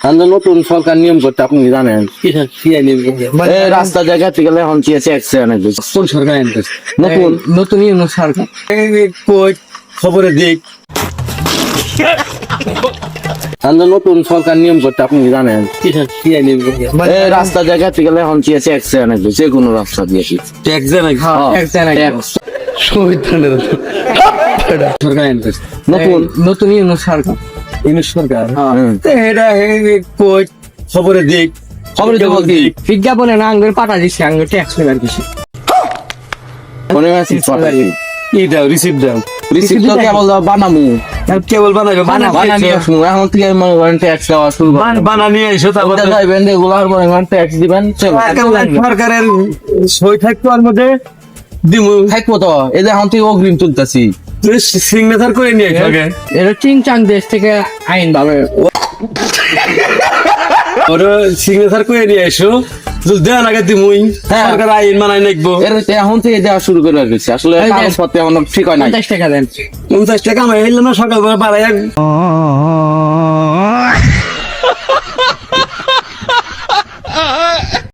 আমাদের নতুন সরকার নিয়ম করতে আপনি জানেন রাস্তা জায়গাতে গেলে এখন চেয়েছে অনেক বেশি। কোন সরকার আনতে নতুন নতুন সরকার খবরে দিক আমাদের নতুন সরকার নিয়ম করতে আপনি জানেন রাস্তা জায়গাতে গেলে এখন চেয়েছে অনেক বেশি। যে কোনো রাস্তা দিয়ে ট্যাক্স দেয় নাকি সরকার আনতে নতুন নতুন সরকার সরকার এটা খবরে দিক খবরে তো বলছি বিজ্ঞাপনে না আঙ্গুর পাঠা দিচ্ছে আঙ্গুর ট্যাক্স পেবার কিছু মনে আছে এটা রিসিভ দাও রিসিপ্ট তো কেবল বানামু কেবল বানাবে বানানি আসুন এখন থেকে মনে করেন ট্যাক্স দেওয়া শুরু বানানিয়ে এসো তারপর যাইবেন রেগুলার মনে করেন ট্যাক্স দিবেন সরকারের সই থাকতো আর মধ্যে দিমু থাকবো তো এই যে এখন থেকে অগ্রিম তুলতেছি সিগনেচার করে নিয়ে এসো আগে এটা চিংচাং দেশ থেকে আইন ভাবে ওরা সিগনেচার করে নিয়ে এসো যদি দেন আগে দিমুই হ্যাঁ। সরকার আইন মানাই নাকবো এখন থেকে দেওয়া শুরু করে দিচ্ছি আসলে এই যে- কাগজপত্র এমন ঠিক হয় না 50 টাকা দেন 50 টাকা আমি এলাম না সকালবেলা বাড়াই